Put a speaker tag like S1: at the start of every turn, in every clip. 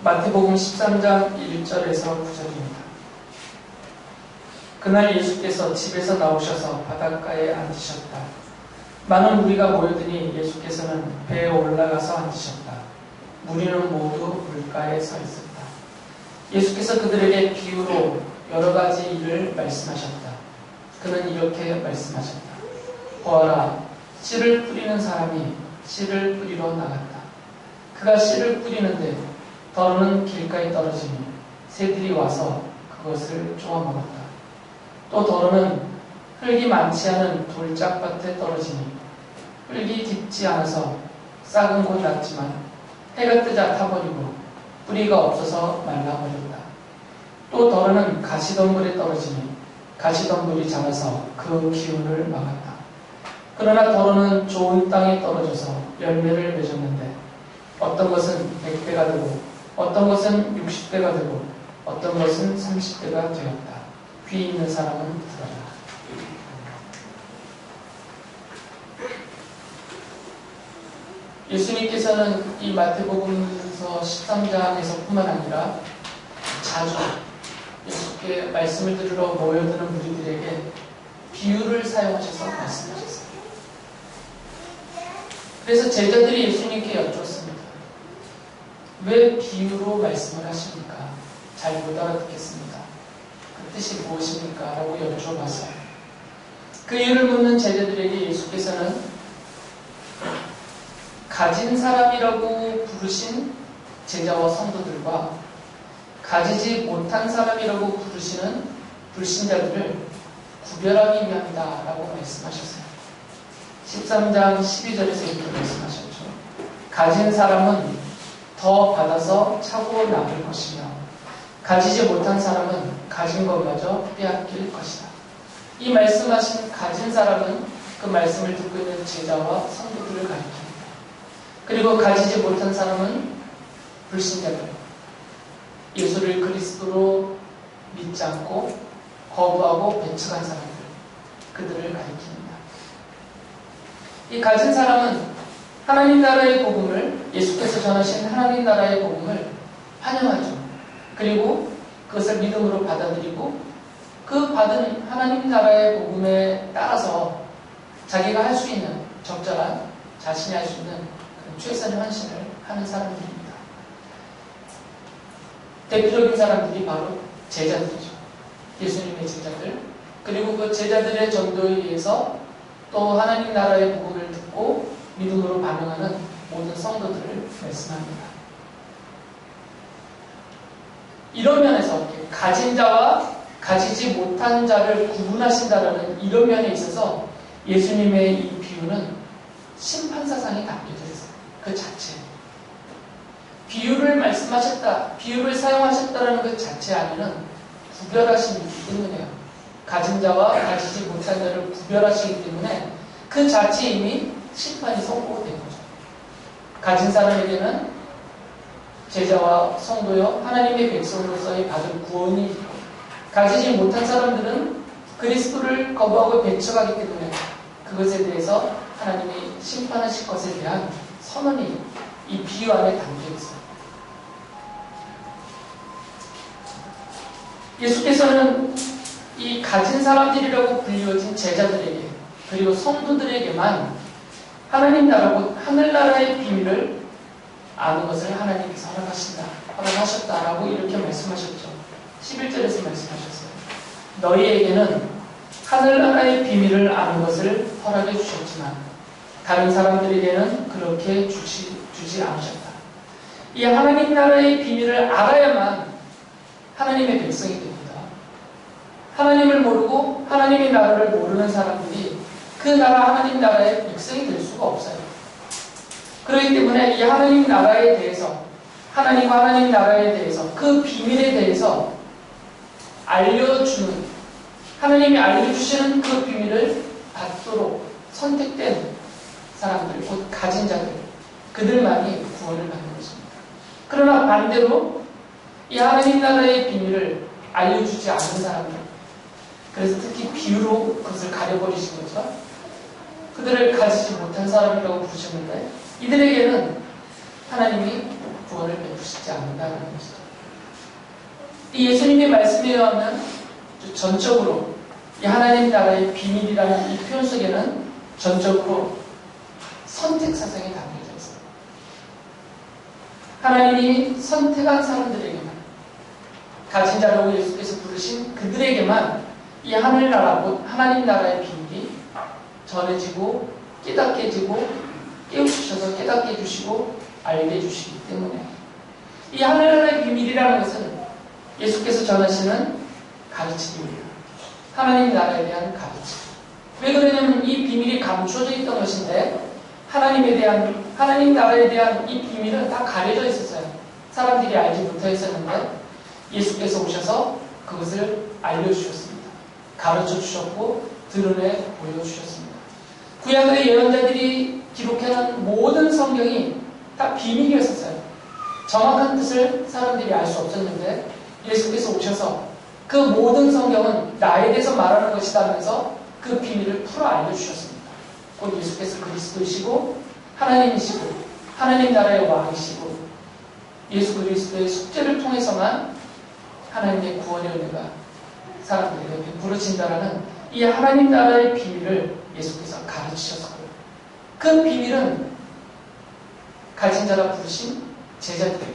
S1: 마태복음 13장 1절에서 9절입니다. 그날 예수께서 집에서 나오셔서 바닷가에 앉으셨다. 많은 무리가 모여드니 예수께서는 배에 올라가서 앉으셨다. 무리는 모두 물가에 서 있었다. 예수께서 그들에게 비유로 여러 가지 일을 말씀하셨다. 그는 이렇게 말씀하셨다. 보아라, 씨를 뿌리는 사람이 씨를 뿌리러 나갔다. 그가 씨를 뿌리는데 더러는 길가에 떨어지니 새들이 와서 그것을 쪼아 먹었다. 또 더러는 흙이 많지 않은 돌짝밭에 떨어지니 흙이 깊지 않아서 싹은 곧 났지만 해가 뜨자 타버리고 뿌리가 없어서 말라버렸다. 또 더러는 가시덤불에 떨어지니 가시덤불이 자라서 그 기운을 막았다. 그러나 더러는 좋은 땅에 떨어져서 열매를 맺었는데 어떤 것은 100배가 되고 어떤 것은 60배가 되고 어떤 것은 30배가 되었다. 귀 있는 사람은 들어라. 예수님께서는 이 마태복음서 13장에서 뿐만 아니라 자주 예수께 말씀을 들으러 모여드는 무리들에게 비유를 사용하셔서 말씀하셨어요. 그래서 제자들이 예수님께 여쭙습니다. 왜 비유로 말씀을 하십니까? 잘 못 알아듣겠습니다. 그 뜻이 무엇입니까? 라고 여쭤봤어요. 그 이유를 묻는 제자들에게 예수께서는 가진 사람이라고 부르신 제자와 성도들과 가지지 못한 사람이라고 부르시는 불신자들을 구별하기 위함이다 라고 말씀하셨어요. 13장 12절에서 이렇게 말씀하셨죠. 가진 사람은 더 받아서 차고 남을 것이며 가지지 못한 사람은 가진 것마저 빼앗길 것이다. 이 말씀하신 가진 사람은 그 말씀을 듣고 있는 제자와 성도들을 가리킵니다. 그리고 가지지 못한 사람은 불신자들, 예수를 그리스도로 믿지 않고 거부하고 배척한 사람들, 그들을 가리킵니다. 이 가진 사람은 하나님 나라의 복음을, 예수께서 전하신 하나님 나라의 복음을 환영하죠. 그리고 그것을 믿음으로 받아들이고 그 받은 하나님 나라의 복음에 따라서 자기가 할 수 있는 적절한, 자신이 할 수 있는 최선의 헌신을 하는 사람들입니다. 대표적인 사람들이 바로 제자들이죠. 예수님의 제자들. 그리고 그 제자들의 전도에 의해서 또 하나님 나라의 복음을 듣고 믿음으로 반응하는 모든 성도들을 말씀합니다. 이런 면에서 가진 자와 가지지 못한 자를 구분하신다라는 이런 면에 있어서 예수님의 이 비유는 심판사상이 담겨져 있어요. 그 자체. 비유를 말씀하셨다, 비유를 사용하셨다라는 그 자체 안에는 구별하시기 때문에요. 가진 자와 가지지 못한 자를 구별하시기 때문에 그 자체에 이미 심판이 선고된 거죠. 가진 사람에게는 제자와 성도여 하나님의 백성으로서의 받을 구원이 있고, 가지지 못한 사람들은 그리스도를 거부하고 배척하기 때문에 그것에 대해서 하나님이 심판하실 것에 대한 선언이 이 비유 안에 담겨 있어요. 예수께서는 이 가진 사람들이라고 불리워진 제자들에게 그리고 성도들에게만 하나님 나라고 하늘나라의 비밀을 아는 것을 하나님께서 허락하셨다라고 이렇게 말씀하셨죠. 11절에서 말씀하셨어요. 너희에게는 하늘나라의 비밀을 아는 것을 허락해 주셨지만 다른 사람들에게는 그렇게 주지 않으셨다. 이 하나님 나라의 비밀을 알아야만 하나님의 백성이 됩니다. 하나님을 모르고 하나님의 나라를 모르는 사람들이 그 나라 하나님 나라의 백성이 될 수가 없어요. 그렇기 때문에 이 하나님 나라에 대해서, 하나님과 하나님 나라에 대해서, 그 비밀에 대해서 알려주는, 하나님이 알려주시는 그 비밀을 받도록 선택된 사람들, 곧 가진 자들, 그들만이 구원을 받는 것입니다. 그러나 반대로 이 하나님 나라의 비밀을 알려주지 않는 사람들, 그래서 특히 비유로 그것을 가려버리신 거죠. 그들을 가지지 못한 사람이라고 부르셨는데, 이들에게는 하나님이 구원을 베푸시지 않는다는 것이죠. 이 예수님의 말씀에 의하면 전적으로 이 하나님 나라의 비밀이라는 이 표현 속에는 전적으로 선택 사상이 담겨져 있어요. 하나님이 선택한 사람들에게만, 가진 자라고 예수께서 부르신 그들에게만 이 하나님 나라의 비밀이 전해지고 깨닫게 해지고 깨우치셔서 깨닫게 해주시고 알게 해주시기 때문에 이 하늘나라의 비밀이라는 것은 예수께서 전하시는 가르침입니다. 하나님 나라에 대한 가르침. 왜 그러냐면 이 비밀이 감추어져 있던 것인데 하나님 나라에 대한 이 비밀은 다 가려져 있었어요. 사람들이 알지 못하였었는데 예수께서 오셔서 그것을 알려주셨습니다. 가르쳐 주셨고 드러내 보여주셨습니다. 구약의 예언자들이 기록해놓은 모든 성경이 다 비밀이었었어요. 정확한 뜻을 사람들이 알 수 없었는데 예수께서 오셔서 그 모든 성경은 나에 대해서 말하는 것이다 하면서 그 비밀을 풀어 알려주셨습니다. 곧 예수께서 그리스도이시고 하나님이시고 하나님 나라의 왕이시고 예수 그리스도의 숙제를 통해서만 하나님의 구원의 은혜가 사람들에게 베풀어진다라는 이 하나님 나라의 비밀을 예수께서 가르치셨고요. 그 비밀은 가진 자라 부르신 제자들에게,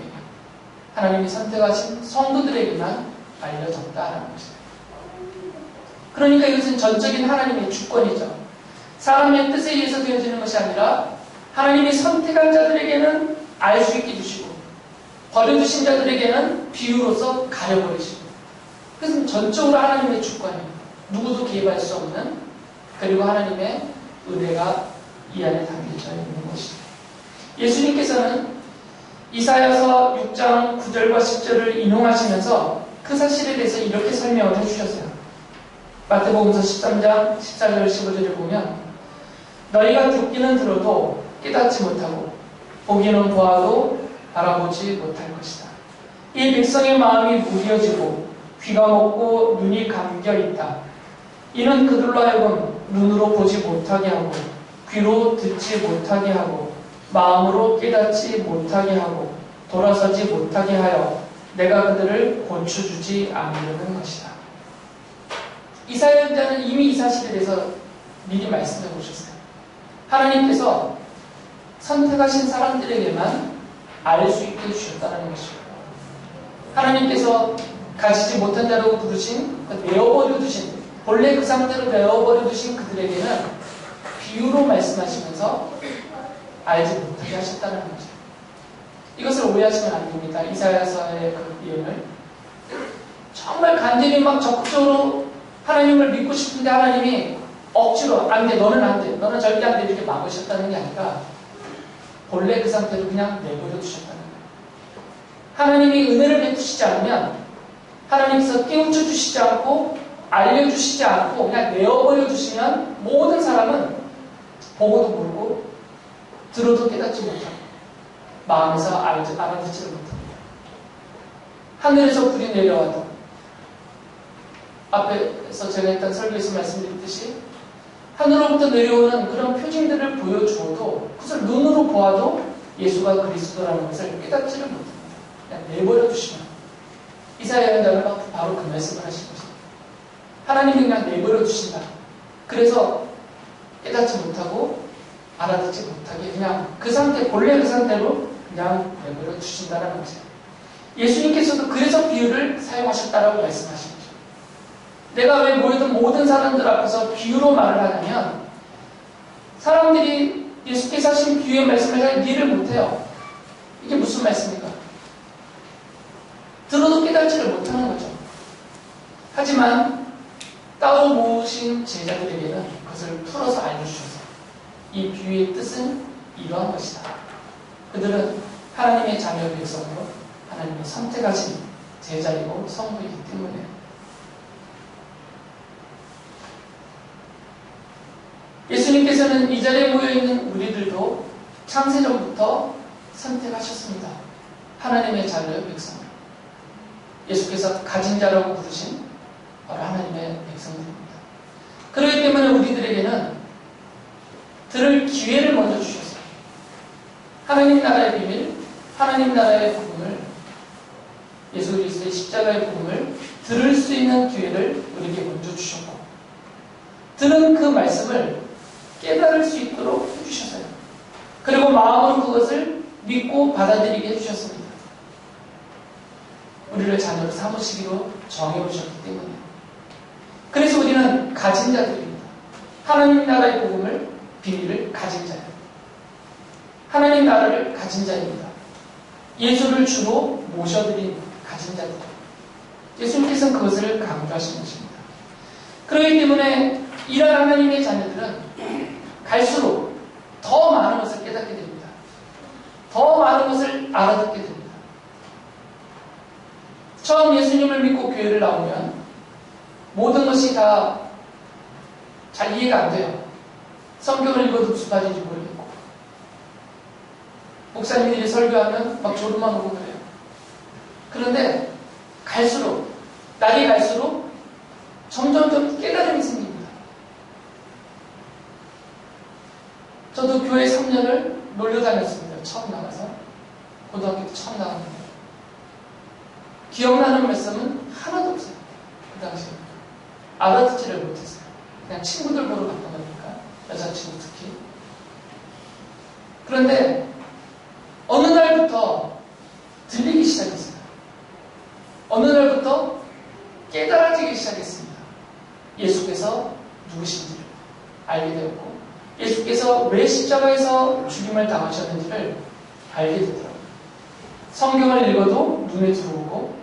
S1: 하나님이 선택하신 성도들에게만 알려졌다라는 것입니다. 그러니까 이것은 전적인 하나님의 주권이죠. 사람의 뜻에 의해서 되어지는 것이 아니라 하나님이 선택한 자들에게는 알 수 있게 주시고 버려두신 자들에게는 비유로서 가려버리시고, 그것은 전적으로 하나님의 주권이에요. 누구도 개입할 수 없는, 그리고 하나님의 은혜가 이 안에 담겨져 있는 것이죠. 예수님께서는 이사야서 6장 9절과 10절을 인용하시면서 그 사실에 대해서 이렇게 설명을 해주셨어요. 마태복음서 13장 14절 15절을 보면 너희가 듣기는 들어도 깨닫지 못하고 보기는 보아도 알아보지 못할 것이다. 이 백성의 마음이 무뎌지고 귀가 먹고 눈이 감겨 있다. 이는 그들로 하여금 눈으로 보지 못하게 하고 귀로 듣지 못하게 하고 마음으로 깨닫지 못하게 하고 돌아서지 못하게 하여 내가 그들을 고쳐주지 않으려는 것이다. 이사야 선지자는 이미 이 사실에 대해서 미리 말씀해 보셨어요. 하나님께서 선택하신 사람들에게만 알 수 있게 해주셨다는 것이고, 하나님께서 가지지 못한 자라고 부르신, 내어버려 두신, 본래 그 상태로 내어버려 두신 그들에게는 비유로 말씀하시면서 알지 못하게 하셨다는 거죠. 이것을 오해하시면 안 됩니다. 이사야서의 그 예언을 정말 간절히 막 적극적으로 하나님을 믿고 싶은데 하나님이 억지로 안 돼, 너는 안 돼, 너는 절대 안 돼 이렇게 막으셨다는 게 아니라 본래 그 상태로 그냥 내버려 두셨다는 거예요. 하나님이 은혜를 베푸시지 않으면, 하나님께서 깨우쳐 주시지 않고 알려주시지 않고 그냥 내어버려 두시면 모든 사람은 보고도 모르고 들어도 깨닫지 못하고 마음에서 알아듣지를 못합니다. 하늘에서 불이 내려와도 앞에서 제가 했던 설교에서 말씀드렸듯이 하늘로부터 내려오는 그런 표징들을 보여주어도 그것을 눈으로 보아도 예수가 그리스도라는 것을 깨닫지를 못합니다. 그냥 내버려 두시면, 이사야 선지자가 바로 그 말씀을 하신 것입니다. 하나님이 그냥 내버려 두신다. 그래서 깨닫지 못하고 알아듣지 못하게 그냥 그 상태, 본래 그 상태로 그냥 내버려 두신다는 거죠. 예수님께서도 그래서 비유를 사용하셨다라고 말씀하신 거죠. 내가 왜 모이던 모든 사람들 앞에서 비유로 말을 하냐면, 사람들이 예수께서 하신 비유의 말씀을 잘 이해를 못해요. 이게 무슨 말씀입니까? 들어도 깨닫지를 못하는 거죠. 하지만 따로 모으신 제자들에게는 그것을 풀어서 알려주셔서 이 비유의 뜻은 이러한 것이다. 그들은 하나님의 자녀 백성으로 하나님이 선택하신 제자이고 성도이기 때문에 예수님께서는 이 자리에 모여있는 우리들도 창세전부터 선택하셨습니다. 하나님의 자녀 백성으로. 예수께서 가진 자라고 부르신 바로 하나님의 백성들입니다. 그렇기 때문에 우리들에게는 들을 기회를 먼저 주셨어요. 하나님 나라의 비밀, 하나님 나라의 복음을, 예수 그리스도의 십자가의 복음을 들을 수 있는 기회를 우리에게 먼저 주셨고, 들은 그 말씀을 깨달을 수 있도록 해주셨어요. 그리고 마음으로 그것을 믿고 받아들이게 해주셨습니다. 우리를 자녀로 삼으시기로 정해오셨기 때문에. 그래서 우리는 가진 자들입니다. 하나님 나라의 복음을, 비밀을 가진 자예요. 하나님 나라를 가진 자입니다. 예수를 주로 모셔드린 가진 자들. 예수님께서는 그것을 강조하신 것입니다. 그렇기 때문에 이런 하나님의 자녀들은 갈수록 더 많은 것을 깨닫게 됩니다. 더 많은 것을 알아듣게 됩니다. 처음 예수님을 믿고 교회를 나오면 모든 것이 다 잘 이해가 안 돼요. 성경을 읽어도 무슨 말인지 모르겠고, 목사님들이 설교하면 막 졸음만 오고 그래요. 그런데 갈수록, 날이 갈수록 점점점 깨달음이 생깁니다. 저도 교회 3년을 놀러 다녔습니다. 처음 나가서. 고등학교 때 처음 나갔는데 기억나는 말씀은 하나도 없어요. 그 당시에 알아듣지를 못했어요. 그냥 친구들 보러 갔던 거니까, 여자친구 특히. 그런데 어느 날부터 들리기 시작했어요. 어느 날부터 깨달아지기 시작했습니다. 예수께서 누구신지를 알게 되었고, 예수께서 왜 십자가에서 죽임을 당하셨는지를 알게 되더라고요. 성경을 읽어도 눈에 들어오고,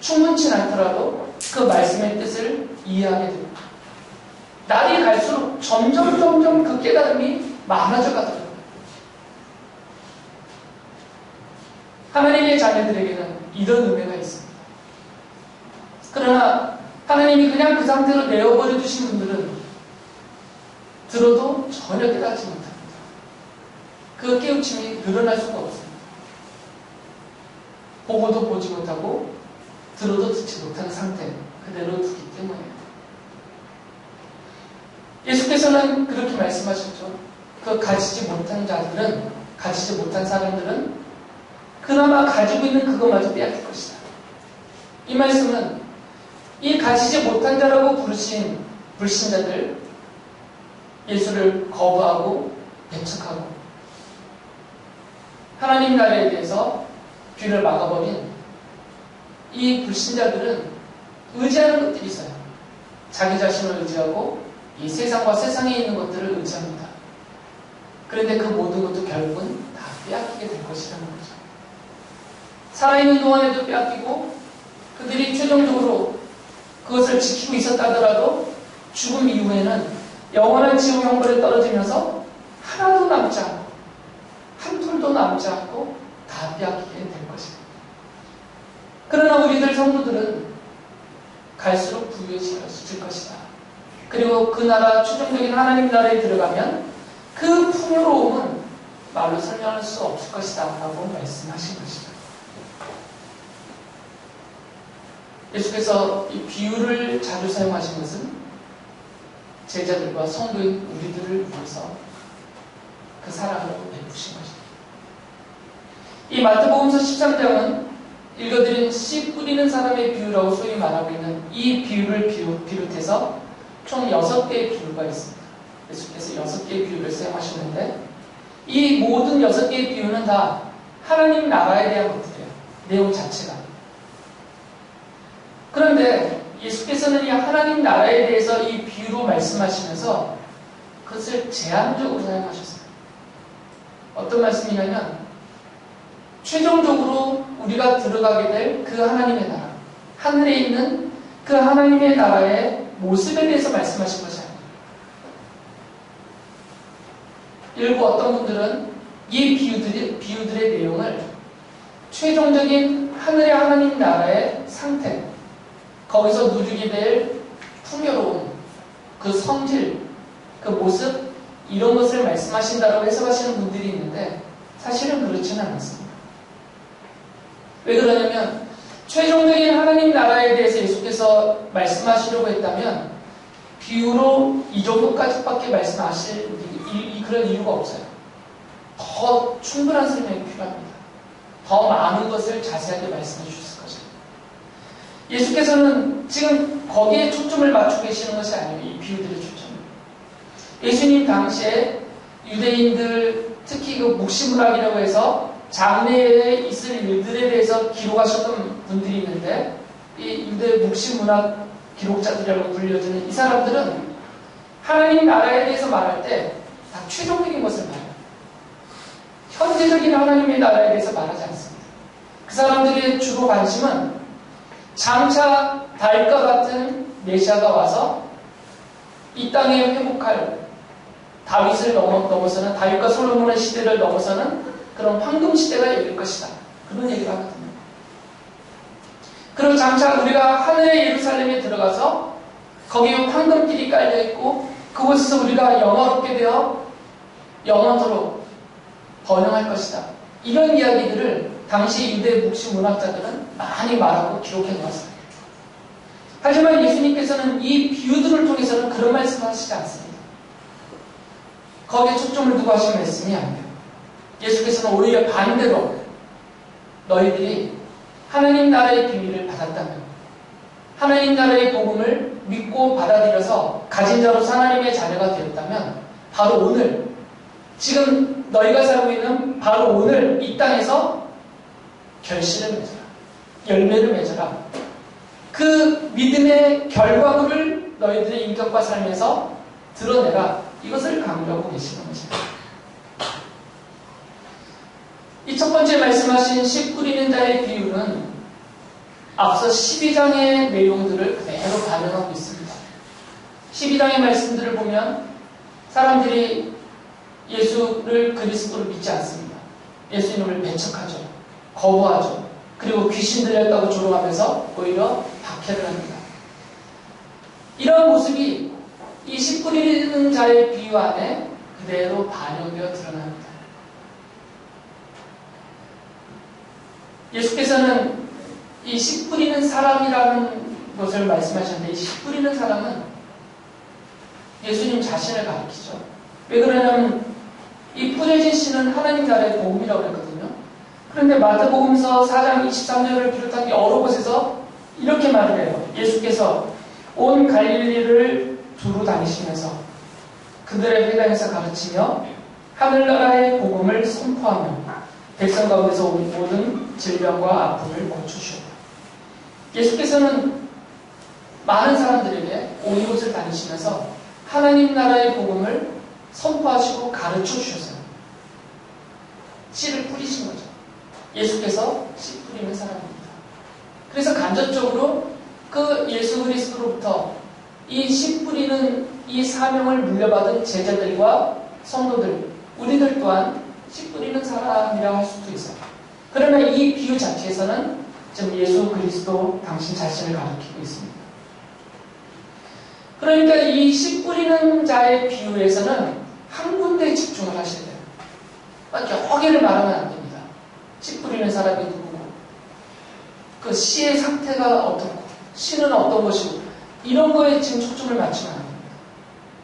S1: 충분치 않더라도 그 말씀의 뜻을 이해하게 됩니다. 날이 갈수록 점점 그 깨달음이 많아져 가더라고요. 하나님의 자녀들에게는 이런 은혜가 있습니다. 그러나 하나님이 그냥 그 상태로 내어버려 주신 분들은 들어도 전혀 깨닫지 못합니다. 그 깨우침이 늘어날 수가 없습니다. 보고도 보지 못하고 들어도 듣지 못하는 상태 그대로 두기 때문에. 예수께서는 그렇게 말씀하셨죠. 그 가지지 못한 자들은, 가지지 못한 사람들은 그나마 가지고 있는 그것마저 빼앗길 것이다. 이 말씀은 이 가지지 못한 자라고 부르신 불신자들, 예수를 거부하고 배척하고 하나님 나라에 대해서 귀를 막아버린 이 불신자들은 의지하는 것들이 있어요. 자기 자신을 의지하고 이 세상과 세상에 있는 것들을 의지합니다. 그런데 그 모든 것도 결국은 다 빼앗기게 될 것이라는 거죠. 살아있는 동안에도 빼앗기고, 그들이 최종적으로 그것을 지키고 있었다 하더라도 죽음 이후에는 영원한 지옥 형벌에 떨어지면서 하나도 남지 않고 한 톨도 남지 않고 다 빼앗기게 될 것입니다. 그러나 우리들 성도들은 갈수록 부유해질 것이다. 그리고 그 나라, 최종적인 하나님 나라에 들어가면 그 풍요로움은 말로 설명할 수 없을 것이다 라고 말씀하신 것이죠. 예수께서 이 비유를 자주 사용하신 것은 제자들과 성도인 우리들을 위해서 그 사랑을 베푸신 것입니다. 이 마태복음서 13장은 읽어드린 씨 뿌리는 사람의 비유라고 소위 말하고 있는 이 비유를 비롯해서 총 6개의 비유가 있습니다. 예수께서 6개의 비유를 사용하셨는데 이 모든 6개의 비유는 다 하나님 나라에 대한 것들이에요. 내용 자체가. 그런데 예수께서는 이 하나님 나라에 대해서 이 비유로 말씀하시면서 그것을 제한적으로 사용하셨어요. 어떤 말씀이냐면 최종적으로 우리가 들어가게 될 그 하나님의 나라, 하늘에 있는 그 하나님의 나라의 모습에 대해서 말씀하신 것이 아닙니다. 일부 어떤 분들은 이 비유들의 내용을 최종적인 하늘의 하나님 나라의 상태, 거기서 누리게 될 풍요로움, 그 성질, 그 모습, 이런 것을 말씀하신다고 해석하시는 분들이 있는데 사실은 그렇지는 않습니다. 왜 그러냐면 최종적인 하나님 나라에 대해서 예수께서 말씀하시려고 했다면 비유로 이 정도까지밖에 말씀하실 그런 이유가 없어요. 더 충분한 설명이 필요합니다. 더 많은 것을 자세하게 말씀해 주셨을 거죠. 예수께서는 지금 거기에 초점을 맞추고 계시는 것이 아니에요. 이 비유들의 초점. 예수님 당시에 유대인들, 특히 그 묵시문학이라고 해서 장래에 있을 일들에 대해서 기록하셨던 분들이 있는데, 이 유대 묵시문학 기록자들이라고 불려지는 이 사람들은 하나님 나라에 대해서 말할 때 다 최종적인 것을 말해요. 현재적인 하나님의 나라에 대해서 말하지 않습니다. 그 사람들의 주로 관심은 장차 다윗과 같은 메시아가 와서 이 땅에 회복할 다윗을 넘어서는, 다윗과 솔로몬의 시대를 넘어서는 그런 황금 시대가 열릴 것이다. 그런 얘기를 하거든요. 그리고 장차 우리가 하늘의 예루살렘에 들어가서 거기에 황금길이 깔려있고 그곳에서 우리가 영화롭게 되어 영원토록 번영할 것이다. 이런 이야기들을 당시 유대 묵시 문학자들은 많이 말하고 기록해 놓았습니다. 하지만 예수님께서는 이 비유들을 통해서는 그런 말씀을 하시지 않습니다. 거기에 초점을 두고 하신 말씀이 아니에요. 예수께서는 오히려 반대로 너희들이 하나님 나라의 비밀을 받았다면, 하나님 나라의 복음을 믿고 받아들여서 가진 자로서 하나님의 자녀가 되었다면, 바로 오늘, 지금 너희가 살고 있는 바로 오늘 이 땅에서 결실을 맺어라. 열매를 맺어라. 그 믿음의 결과물을 너희들의 인격과 삶에서 드러내라. 이것을 강조하고 계시는 것입니다. 이 첫 번째 말씀하신 씨 뿌리는 자의 비유는 앞서 12장의 내용들을 그대로 반영하고 있습니다. 12장의 말씀들을 보면 사람들이 예수를 그리스도로 믿지 않습니다. 예수님을 배척하죠. 거부하죠. 그리고 귀신 들렸다고 조롱하면서 오히려 박해를 합니다. 이런 모습이 이 씨 뿌리는 자의 비유 안에 그대로 반영되어 드러납니다. 예수께서는 이 씨 뿌리는 사람이라는 것을 말씀하셨는데, 이 씨 뿌리는 사람은 예수님 자신을 가리키죠. 왜 그러냐면 이 뿌려진 씨는 하나님 나라의 복음이라고 했거든요. 그런데 마태복음서 4장 23절을 비롯한 여러 곳에서 이렇게 말을 해요. 예수께서 온 갈릴리를 두루 다니시면서 그들의 회당에서 가르치며 하늘나라의 복음을 선포하며 백성 가운데서 온 모든 질병과 아픔을 고쳐주셨다. 예수께서는 많은 사람들에게 온 곳을 다니시면서 하나님 나라의 복음을 선포하시고 가르쳐 주셨어요. 씨를 뿌리신 거죠. 예수께서 씨 뿌리는 사람입니다. 그래서 간접적으로 그 예수 그리스도로부터 이 씨 뿌리는 이 사명을 물려받은 제자들과 성도들, 우리들 또한 씨 뿌리는 사람이라고 할 수도 있어요. 그러나 이 비유 자체에서는 지금 예수 그리스도 당신 자신을 가리키고 있습니다. 그러니까 이 씨 뿌리는 자의 비유에서는 한 군데에 집중을 하셔야 돼요. 막 여러 개를 말하면 안 됩니다. 씨 뿌리는 사람이 누구고, 그 씨의 상태가 어떻고, 씨는 어떤 것이고, 이런 거에 지금 초점을 맞추면 안 됩니다.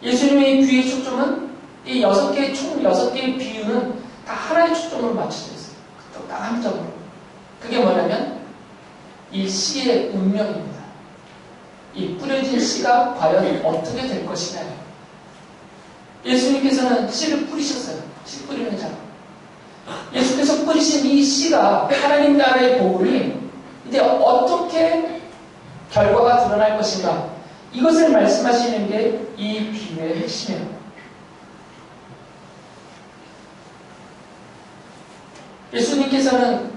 S1: 예수님의 비유의 초점은 이 총 6개의 비유는 다 하나의 초점으로 맞춰져 있어요. 딱 한 점으로. 그게 뭐냐면 이 씨의 운명입니다. 이 뿌려진 씨가 과연 어떻게 될 것이냐요. 예수님께서는 씨를 뿌리셨어요. 씨 뿌리는 자로. 예수께서 뿌리신 이 씨가 하나님 나라의 복음이 이제 어떻게 결과가 드러날 것인가, 이것을 말씀하시는 게 이 비유의 핵심이에요. 예수님께서는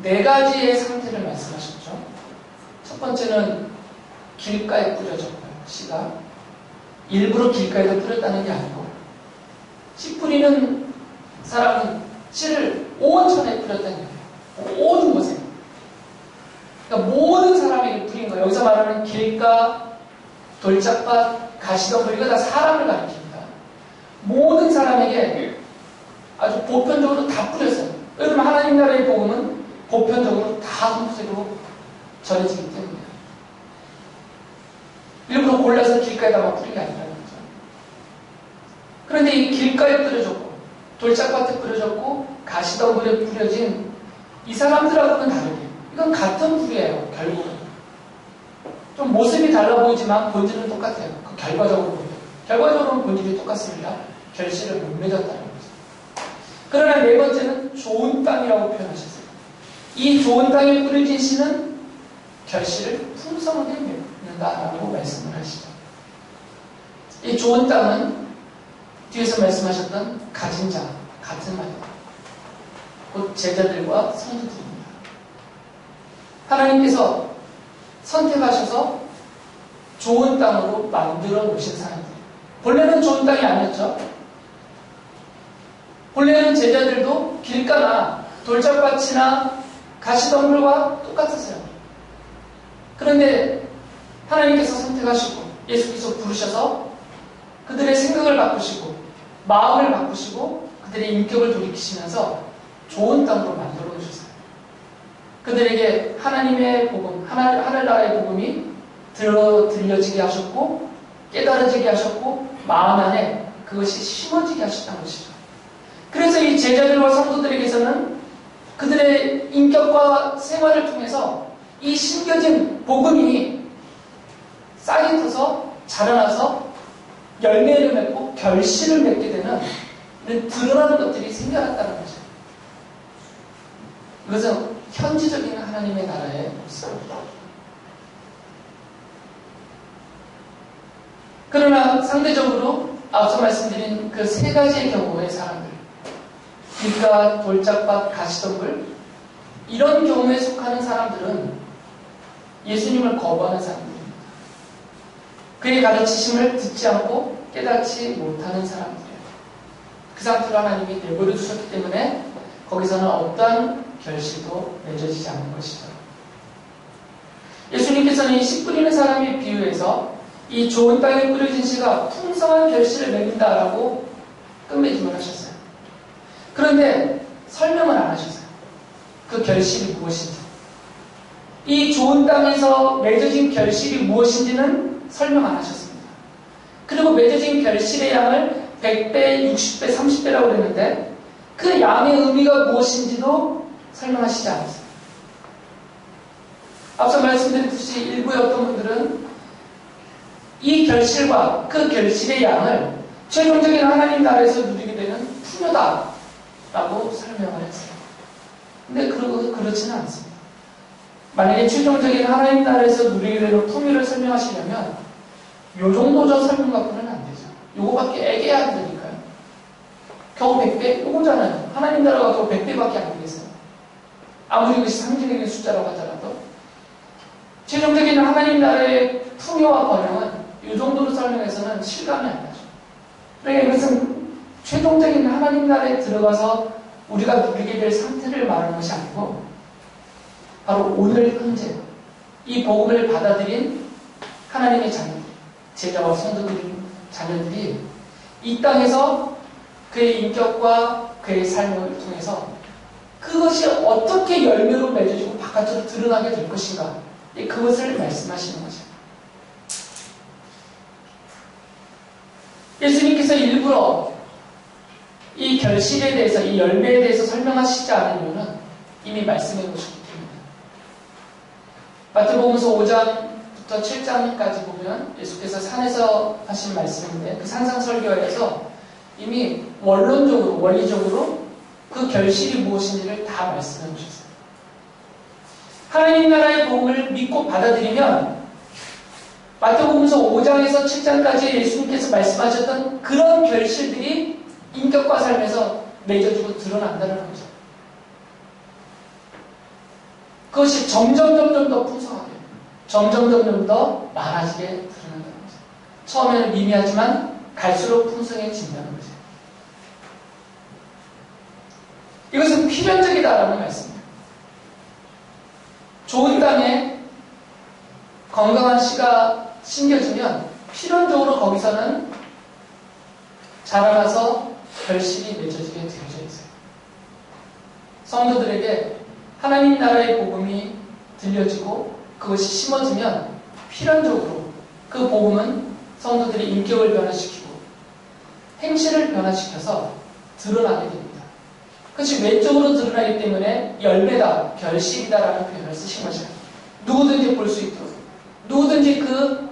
S1: 4가지의 상태를 말씀하셨죠. 첫 번째는 길가에 뿌려졌고요. 씨가 일부러 길가에다 뿌렸다는 게 아니고, 씨 뿌리는 사람은 씨를 온 천에 뿌렸다는 거예요. 모든 곳에. 그러니까 모든 사람에게 뿌린 거예요. 여기서 말하는 길가, 돌짝밭, 가시덤불, 이거 다 사람을 가리킵니다. 모든 사람에게 아주 보편적으로 다 뿌렸어요. 왜냐하면 하나님 나라의 복음은 보편적으로 다 선포적으로 전해지기 때문에. 일부러 골라서 길가에다가 뿌린 게 아니라는 거죠. 그런데 이 길가에 뿌려졌고, 돌짝밭에 뿌려졌고, 가시덤불에 뿌려진 이 사람들하고는 다르게 이건 같은 부류예요. 결국은 좀 모습이 달라 보이지만 본질은 똑같아요. 그 결과적으로 보면 결과적으로는 본질이 똑같습니다. 결실을 못 맺었다는 거죠. 그러나 네 번째는 좋은 땅이라고 표현하셨어요. 이 좋은 땅에 뿌려진 씨는 결실을 풍성하게 맺는다라고 말씀을 하시죠. 이 좋은 땅은 뒤에서 말씀하셨던 가진 자 같은 말입니다. 곧 제자들과 성도들입니다. 하나님께서 선택하셔서 좋은 땅으로 만들어 놓으신 사람들. 본래는 좋은 땅이 아니었죠. 본래는 제자들도 길가나 돌짝밭이나 가시덤불과 똑같았어요. 그런데 하나님께서 선택하시고 예수께서 부르셔서 그들의 생각을 바꾸시고 마음을 바꾸시고 그들의 인격을 돌이키시면서 좋은 땅으로 만들어 놓으셨어요. 그들에게 하나님의 복음, 하늘나라의 복음이 들려지게 하셨고 깨달아지게 하셨고 마음 안에 그것이 심어지게 하셨다는 것이죠. 그래서 이 제자들과 성도들에게서는 그들의 인격과 생활을 통해서 이 심겨진 복음이 싹이 터서 자라나서 열매를 맺고 결실을 맺게 되는 드러나는 것들이 생겨났다는 거죠. 이것은 현지적인 하나님의 나라의 모습입니다. 그러나 상대적으로 앞서 말씀드린 그 세 가지의 경우의 사람들, 길가, 돌짝밭, 가시덤불, 이런 경우에 속하는 사람들은 예수님을 거부하는 사람들입니다. 그의 가르치심을 듣지 않고 깨닫지 못하는 사람들이에요. 그 상태로 하나님이 내버려 두셨기 때문에 거기서는 어떠한 결실도 맺어지지 않는 것이죠. 예수님께서는 이 씨 뿌리는 사람의 비유에서 이 좋은 땅에 뿌려진 씨가 풍성한 결실을 맺는다라고 끝맺음을 하셨어요. 그런데 설명을 안 하셨어요. 그 결실이 무엇인지. 이 좋은 땅에서 맺어진 결실이 무엇인지는 설명 안 하셨습니다. 그리고 맺어진 결실의 양을 100배, 60배, 30배라고 그랬는데 그 양의 의미가 무엇인지도 설명하시지 않았어요. 앞서 말씀드렸듯이 일부의 어떤 분들은 이 결실과 그 결실의 양을 최종적인 하나님 나라에서 누리게 되는 풍요다라고 설명을 했어요. 근데 그렇지는 않습니다. 만약에 최종적인 하나님 나라에서 누리게 되는 풍요를 설명하시려면 요 정도 저 설명 갖고는 안 되죠. 요거밖에 애게야 안 되니까요. 겨우 100배? 요거잖아요. 하나님 나라가 겨우 100배밖에 안 되겠어요. 아무리 그것이 상징적인 숫자라고 하더라도 최종적인 하나님 나라의 풍요와 번영은 이 정도로 설명해서는 실감이 안 나죠. 그러니까 이것은 최종적인 하나님 나라에 들어가서 우리가 누리게 될 상태를 말하는 것이 아니고 바로 오늘 현재 이 복음을 받아들인 하나님의 자녀들, 제자와 성도들인 자녀들이 이 땅에서 그의 인격과 그의 삶을 통해서 그것이 어떻게 열매로 맺어지고 바깥으로 드러나게 될 것인가, 그것을 말씀하시는 거죠. 예수님께서 일부러 이 결실에 대해서, 이 열매에 대해서 설명하시지 않은 이유는 이미 말씀해 보셨기 때문에. 마태복음서 5장부터 7장까지 보면 예수께서 산에서 하신 말씀인데 그 산상설교에서 이미 원론적으로, 원리적으로 그 결실이 무엇인지를 다 말씀해 보셨어요. 하나님 나라의 복음을 믿고 받아들이면 마태복음서 5장에서 7장까지 예수님께서 말씀하셨던 그런 결실들이 인격과 삶에서 맺어지고 드러난다는 거죠. 그것이 점점 더 풍성하게, 점점 더 많아지게 드러난다는 거죠. 처음에는 미미하지만 갈수록 풍성해진다는 거죠. 이것은 필연적이다라는 말씀입니다. 좋은 땅에 건강한 씨가 심겨지면 필연적으로 거기서는 자라나서 결실이 맺어지게 되어져 있어요. 성도들에게 하나님 나라의 복음이 들려지고 그것이 심어지면 필연적으로 그 복음은 성도들의 인격을 변화시키고 행실을 변화시켜서 드러나게 됩니다. 그것이 외적으로 드러나기 때문에 열매다, 결실이다라는 표현을 쓰신 거죠. 누구든지 볼 수 있도록, 누구든지 그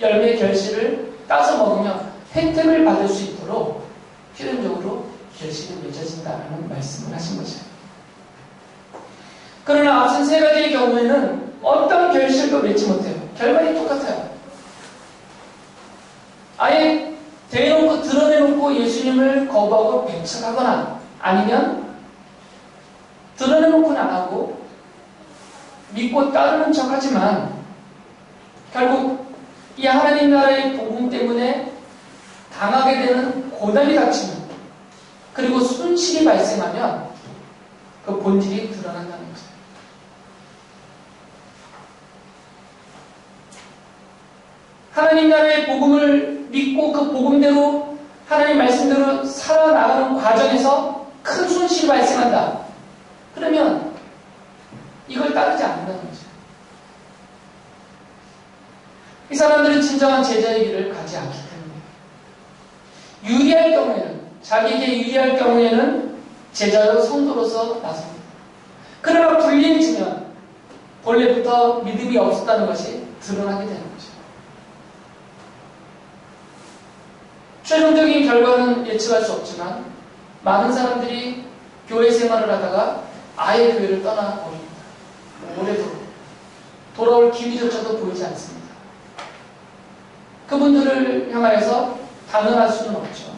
S1: 열매 결실을 따서 먹으며 혜택을 받을 수 있도록 필연적으로 결실이 맺어진다는 말씀을 하신 거죠. 그러나 앞선 세 가지의 경우에는 어떤 결실도 맺지 못해요. 결말이 똑같아요. 아예 대놓고 드러내놓고 예수님을 거부하고 배척하거나 아니면 드러내놓고는 안 하고 믿고 따르는 척 하지만 결국 이 하나님 나라의 복음 때문에 당하게 되는 고난이 닥치는 그리고 손실이 발생하면 그 본질이 드러난다는 거죠. 하나님 나라의 복음을 믿고 그 복음대로 하나님 말씀대로 살아나가는 과정에서 큰 손실이 발생한다. 그러면 이걸 따르지 않는다는 거죠. 이 사람들은 진정한 제자의 길을 가지 않기 때문에 유리할 경우에는 자기에게 유리할 경우에는 제자로 성도로서 나섭니다. 그러나 불리해지면 본래부터 믿음이 없었다는 것이 드러나게 되는 거죠. 최종적인 결과는 예측할 수 없지만 많은 사람들이 교회 생활을 하다가 아예 교회를 떠나버립니다. 오래도록 돌아올 기미조차도 보이지 않습니다. 그분들을 향하여서 단언할 수는 없죠.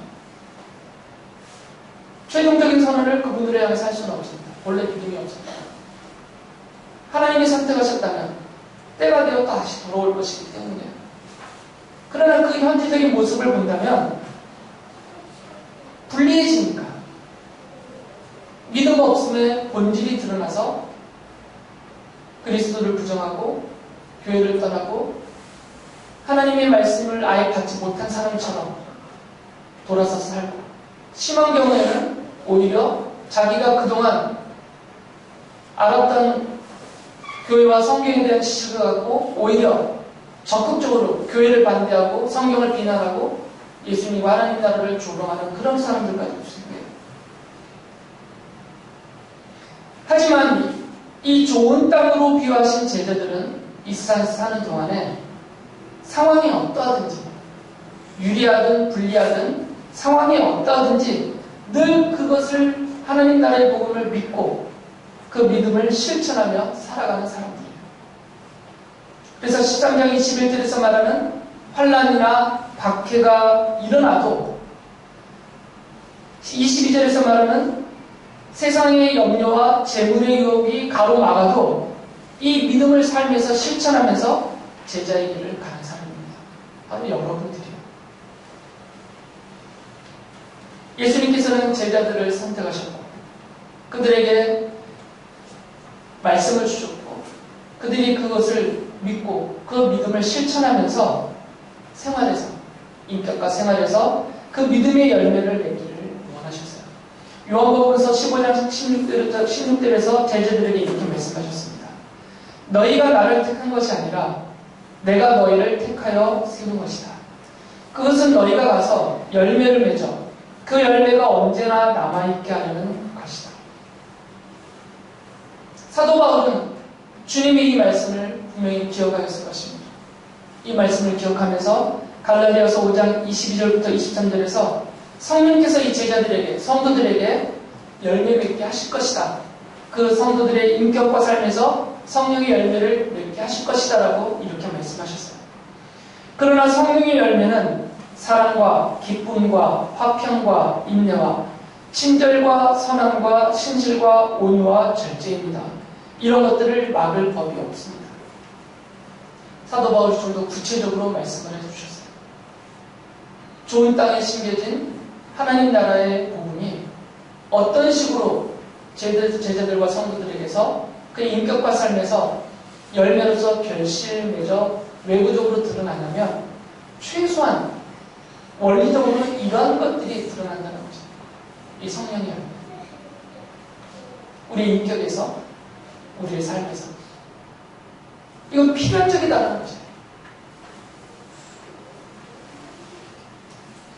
S1: 최종적인 선언을 그분들을 향해서 할 수는 없습니다. 본래 믿음이 없었다. 하나님이 선택하셨다면 때가 되어 다시 돌아올 것이기 때문에 그러나 그 현지적인 모습을 본다면 불리해지니까 믿음 없음의 본질이 드러나서 그리스도를 부정하고 교회를 떠나고 하나님의 말씀을 아예 받지 못한 사람처럼 돌아서 살고 심한 경우에는 오히려 자기가 그동안 알았던 교회와 성경에 대한 지식을 갖고 오히려 적극적으로 교회를 반대하고 성경을 비난하고 예수님과 하나님 나라를 조롱하는 그런 사람들까지 있습니다. 하지만 이 좋은 땅으로 비유하신 제자들은 이 세상에서 사는 동안에 상황이 어떠하든지 유리하든 불리하든 상황이 어떠하든지 늘 그것을 하나님 나라의 복음을 믿고 그 믿음을 실천하며 살아가는 사람들이에요. 그래서 13장 21절에서 말하는 환난이나 박해가 일어나도 22절에서 말하는 세상의 염려와 재물의 유혹이 가로막아도 이 믿음을 삶에서 실천하면서 제자의 길을 가는 사람입니다. 바로 여러분들이요. 예수님께서는 제자들을 선택하셨고 그들에게 말씀을 주셨고 그들이 그것을 믿고 그 믿음을 실천하면서 생활에서 인격과 생활에서 그 믿음의 열매를 맺기를 원하셨어요. 요한복음서 15장 16절에서 제자들에게 이렇게 말씀하셨습니다. 너희가 나를 택한 것이 아니라 내가 너희를 택하여 세운 것이다. 그것은 너희가 가서 열매를 맺어 그 열매가 언제나 남아있게 하려는 것이다. 사도 바울은 주님의 이 말씀을 분명히 기억하였을 것입니다. 이 말씀을 기억하면서 갈라디아서 5장 22절부터 23절에서 성령께서 이 제자들에게 성도들에게 열매 맺게 하실 것이다. 그 성도들의 인격과 삶에서 성령의 열매를 맺게 하실 것이다 라고 이렇게 말씀하셨어요. 그러나 성령의 열매는 사랑과 기쁨과 화평과 인내와 친절과 선함과 신실과 온유와 절제입니다. 이런 것들을 막을 법이 없습니다. 사도 바울이 좀 더 구체적으로 말씀을 해주셨어요. 좋은 땅에 심겨진 하나님 나라의 복음이 어떤 식으로 제자들과 성도들에게서 그 인격과 삶에서 열매로서 결실 맺어 외부적으로 드러나냐면 최소한 원리적으로는 이러한 것들이 드러난다는 거죠. 이 성령의 열매. 우리의 인격에서 우리의 삶에서 이건 필연적이다는 거죠.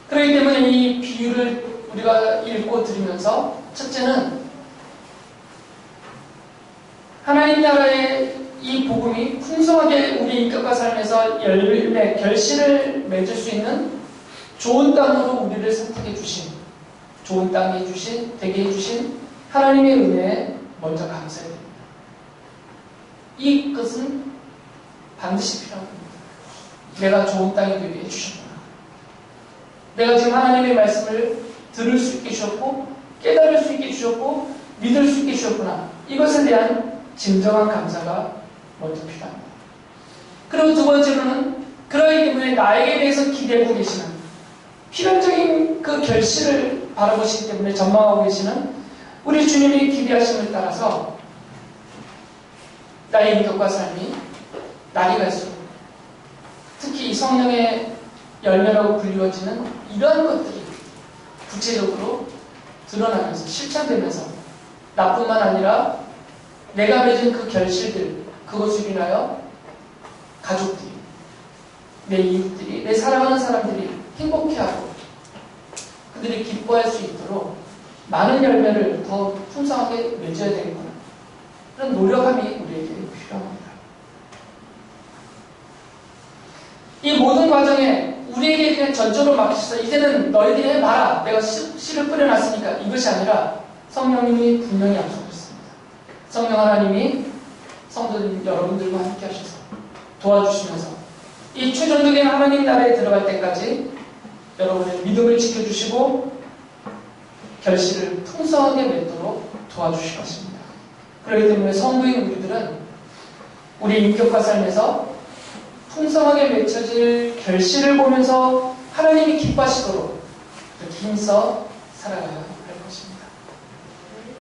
S1: 그렇기 때문에 이 비유를 우리가 읽고 들으면서 첫째는 하나님 나라의 이 복음이 풍성하게 우리 인격과 삶에서 열매, 결실을 맺을 수 있는 좋은 땅으로 우리를 선택해 주신, 좋은 땅에 되게 해주신 하나님의 은혜에 먼저 감사해야 됩니다. 이것은 반드시 필요합니다. 내가 좋은 땅이 되게 해주셨구나. 내가 지금 하나님의 말씀을 들을 수 있게 주셨고, 깨달을 수 있게 주셨고, 믿을 수 있게 주셨구나. 이것에 대한 진정한 감사가 먼저 필요합니다. 그리고 두 번째로는 그러기 때문에 나에게 대해서 기대하고 계시는 필연적인 그 결실을 바라보시기 때문에 전망하고 계시는 우리 주님의 기대하심을 따라서 나의 인격과 삶이 날이 갈수록 특히 이 성령의 열매라고 불리워지는 이러한 것들이 구체적으로 드러나면서 실천되면서 나뿐만 아니라 내가 맺은 그 결실들, 그것을 인하여 가족들이, 내 이웃들이, 내 사랑하는 사람들이 행복해하고 그들이 기뻐할 수 있도록 많은 열매를 더 풍성하게 맺어야 되겠구나. 그런 노력함이 우리에게 필요합니다. 이 모든 과정에 우리에게 그냥 전적으로 맡기셔서 이제는 너희들이 해봐라. 내가 씨를 뿌려놨으니까 이것이 아니라 성령님이 분명히 약속하셨습니다. 성령 하나님이 성도들 여러분들과 함께 하셔서 도와주시면서 이 최종적인 하나님 나라에 들어갈 때까지 여러분의 믿음을 지켜주시고 결실을 풍성하게 맺도록 도와주실 것입니다. 그렇기 때문에 성도인 우리들은 우리 인격과 삶에서 풍성하게 맺혀질 결실을 보면서 하나님이 기뻐하시도록 그렇게 힘써 살아가야 합니다.